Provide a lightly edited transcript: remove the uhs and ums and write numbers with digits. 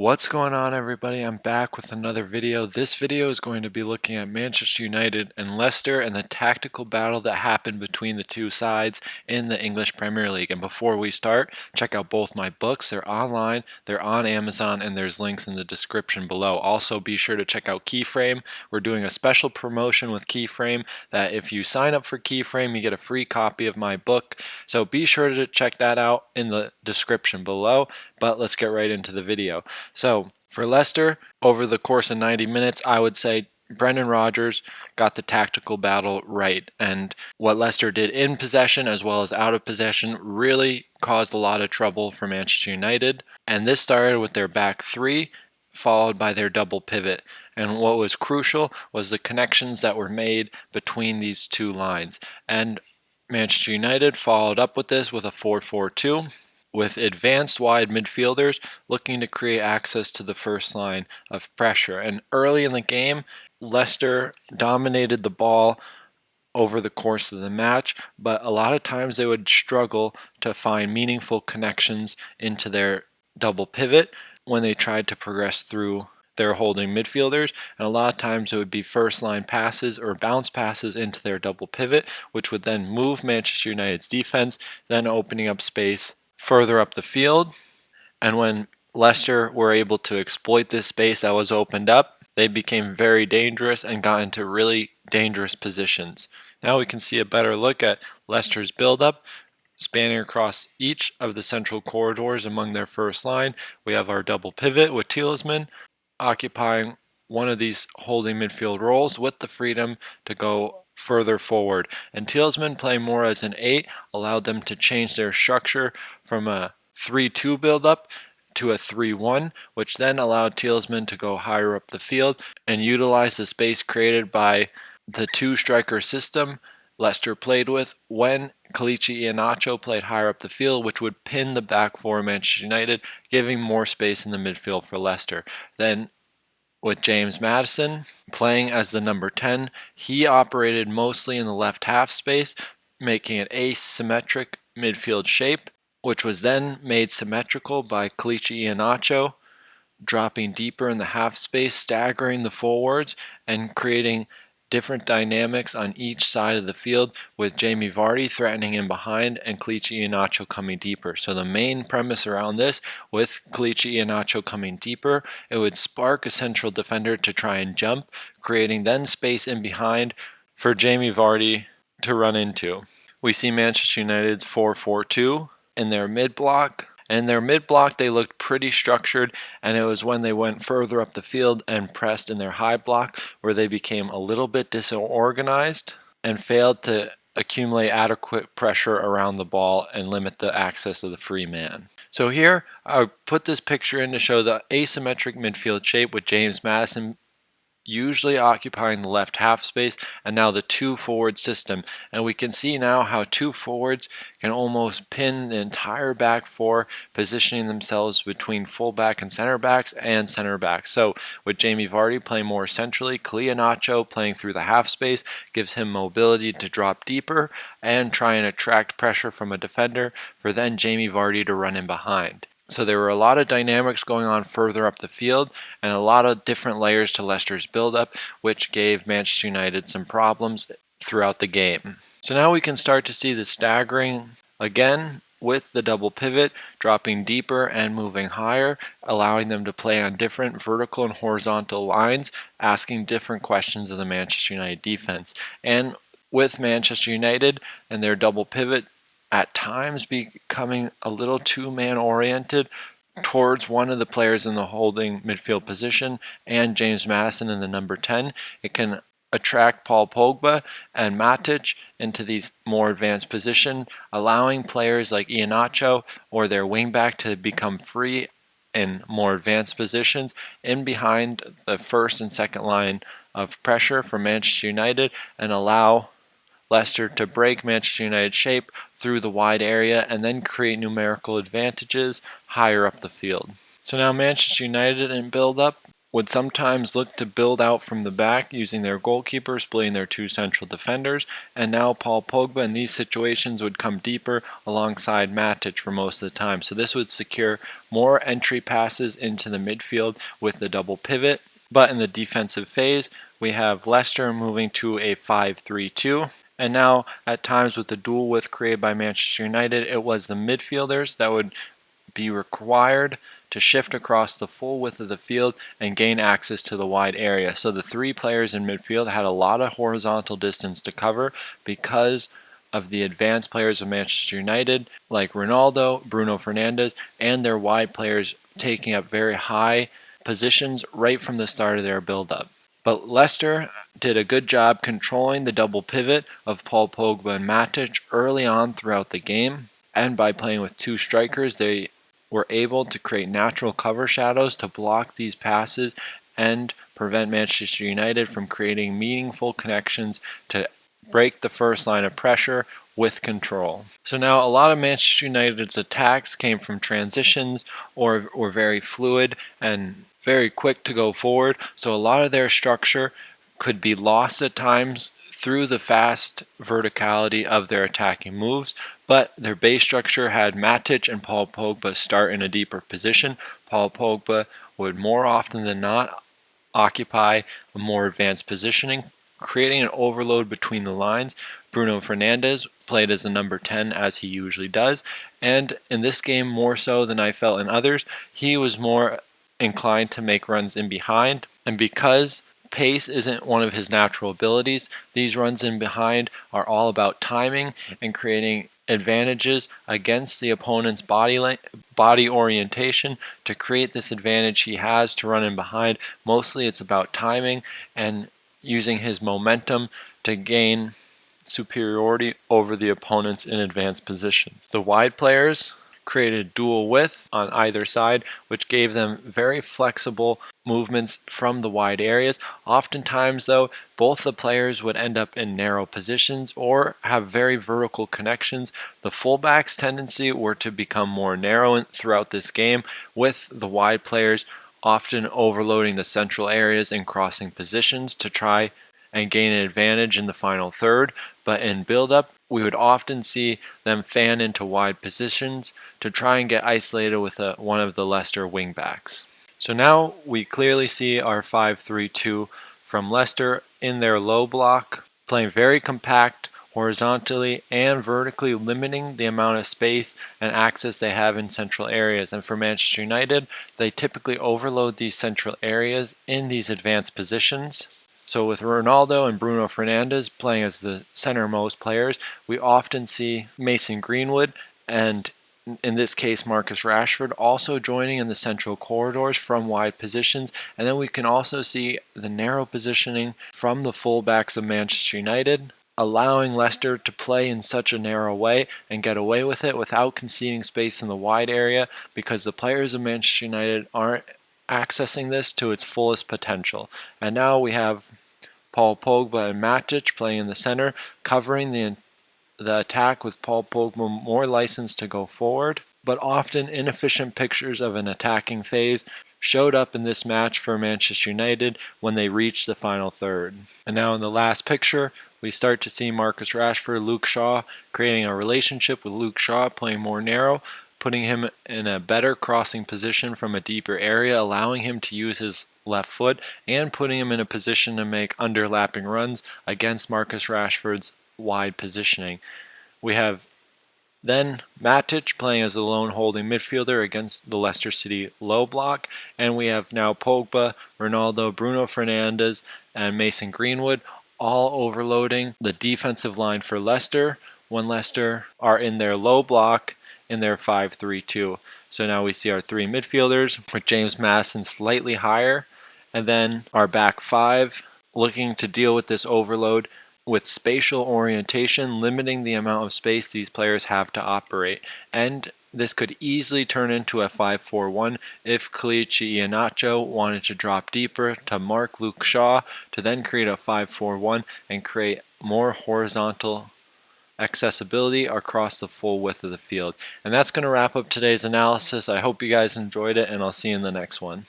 What's going on, everybody? I'm back with another video. This video is going to be looking at Manchester United and Leicester and the tactical battle that happened between the two sides in the English Premier League. And before we start, check out both my books. They're online, they're on Amazon, and there's links in the description below. Also, be sure to check out Keyframe. We're doing a special promotion with Keyframe that if you sign up for Keyframe, you get a free copy of my book. So be sure to check that out in the description below. But let's get right into the video. So for Leicester, over the course of 90 minutes, I would say Brendan Rodgers got the tactical battle right. And what Leicester did in possession as well as out of possession really caused a lot of trouble for Manchester United. And this started with their back three, followed by their double pivot. And what was crucial was the connections that were made between these two lines. And Manchester United followed up with this with a 4-4-2. With advanced wide midfielders looking to create access to the first line of pressure. And early in the game, Leicester dominated the ball over the course of the match, but a lot of times they would struggle to find meaningful connections into their double pivot when they tried to progress through their holding midfielders, and a lot of times it would be first line passes or bounce passes into their double pivot, which would then move Manchester United's defense, then opening up space further up the field. And when Leicester were able to exploit this space that was opened up, they became very dangerous and got into really dangerous positions. Now we can see a better look at Leicester's build-up, spanning across each of the central corridors among their first line. We have our double pivot with Tielemans occupying one of these holding midfield roles with the freedom to go further forward. And Tielemans playing more as an 8 allowed them to change their structure from a 3-2 build-up to a 3-1, which then allowed Tielemans to go higher up the field and utilize the space created by the two-striker system Leicester played with when Kelechi Iheanacho played higher up the field, which would pin the back four of Manchester United, giving more space in the midfield for Leicester. Then with James Maddison playing as the number 10, he operated mostly in the left half space, making an asymmetric midfield shape, which was then made symmetrical by Kelechi Iheanacho, dropping deeper in the half space, staggering the forwards, and creating different dynamics on each side of the field, with Jamie Vardy threatening in behind and Kelechi Iheanacho coming deeper. So the main premise around this, with Kelechi Iheanacho coming deeper, it would spark a central defender to try and jump, creating then space in behind for Jamie Vardy to run into. We see Manchester United's 4-4-2 in their mid-block. In their mid-block, they looked pretty structured, and it was when they went further up the field and pressed in their high block where they became a little bit disorganized and failed to accumulate adequate pressure around the ball and limit the access of the free man. So here, I put this picture in to show the asymmetric midfield shape with James Maddison usually occupying the left half space, and now the two forward system. And we can see now how two forwards can almost pin the entire back four, positioning themselves between fullback and center backs and center backs. So with Jamie Vardy playing more centrally, Iheanacho playing through the half space gives him mobility to drop deeper and try and attract pressure from a defender for then Jamie Vardy to run in behind. So there were a lot of dynamics going on further up the field and a lot of different layers to Leicester's build-up, which gave Manchester United some problems throughout the game. So now we can start to see the staggering again with the double pivot, dropping deeper and moving higher, allowing them to play on different vertical and horizontal lines, asking different questions of the Manchester United defense. And with Manchester United and their double pivot, at times becoming a little two-man oriented towards one of the players in the holding midfield position and James Maddison in the number 10, it can attract Paul Pogba and Matic into these more advanced positions, allowing players like Iheanacho or their wingback to become free in more advanced positions in behind the first and second line of pressure for Manchester United and allow Leicester to break Manchester United's shape through the wide area and then create numerical advantages higher up the field. So now Manchester United in build-up would sometimes look to build out from the back using their goalkeeper, splitting their two central defenders, and now Paul Pogba in these situations would come deeper alongside Matic for most of the time. So this would secure more entry passes into the midfield with the double pivot. But in the defensive phase, we have Leicester moving to a 5-3-2. And now, at times with the dual width created by Manchester United, it was the midfielders that would be required to shift across the full width of the field and gain access to the wide area. So the three players in midfield had a lot of horizontal distance to cover because of the advanced players of Manchester United, like Ronaldo, Bruno Fernandes, and their wide players taking up very high positions right from the start of their build-up. But Leicester did a good job controlling the double pivot of Paul Pogba and Matic early on throughout the game, and by playing with two strikers, they were able to create natural cover shadows to block these passes and prevent Manchester United from creating meaningful connections to break the first line of pressure with control. So now a lot of Manchester United's attacks came from transitions or were very fluid and very quick to go forward. So a lot of their structure could be lost at times through the fast verticality of their attacking moves, but their base structure had Matic and Paul Pogba start in a deeper position. Paul Pogba would more often than not occupy a more advanced positioning, creating an overload between the lines. Bruno Fernandes played as a number 10 as he usually does, and in this game more so than I felt in others, he was more inclined to make runs in behind, and because pace isn't one of his natural abilities, these runs in behind are all about timing and creating advantages against the opponent's body orientation. To create this advantage he has to run in behind, mostly it's about timing and using his momentum to gain superiority over the opponents in advanced positions. The wide players created dual width on either side, which gave them very flexible movements from the wide areas. Oftentimes, though, both the players would end up in narrow positions or have very vertical connections. The fullbacks' tendency were to become more narrow throughout this game, with the wide players often overloading the central areas and crossing positions to try and gain an advantage in the final third. But in build-up, we would often see them fan into wide positions to try and get isolated with one of the Leicester wingbacks. So now we clearly see our 5-3-2 from Leicester in their low block, playing very compact horizontally and vertically, limiting the amount of space and access they have in central areas. And for Manchester United, they typically overload these central areas in these advanced positions. So with Ronaldo and Bruno Fernandes playing as the centermost players, we often see Mason Greenwood and in this case Marcus Rashford also joining in the central corridors from wide positions. And then we can also see the narrow positioning from the fullbacks of Manchester United, allowing Leicester to play in such a narrow way and get away with it without conceding space in the wide area, because the players of Manchester United aren't accessing this to its fullest potential. And now we have Paul Pogba and Matic playing in the center, covering the attack with Paul Pogba more licensed to go forward. But often inefficient pictures of an attacking phase showed up in this match for Manchester United when they reached the final third. And now in the last picture, we start to see Marcus Rashford, Luke Shaw, creating a relationship with Luke Shaw, playing more narrow, putting him in a better crossing position from a deeper area, allowing him to use his left foot, and putting him in a position to make underlapping runs against Marcus Rashford's wide positioning. We have then Matic playing as a lone holding midfielder against the Leicester City low block, and we have now Pogba, Ronaldo, Bruno Fernandes, and Mason Greenwood all overloading the defensive line for Leicester when Leicester are in their low block in their 5-3-2. So now we see our three midfielders with James Maddison slightly higher, and then our back five looking to deal with this overload with spatial orientation, limiting the amount of space these players have to operate. And this could easily turn into a 5-4-1 if Kelechi Iheanacho wanted to drop deeper to mark Luke Shaw to then create a 5-4-1 and create more horizontal accessibility across the full width of the field. And that's going to wrap up today's analysis. I hope you guys enjoyed it, and I'll see you in the next one.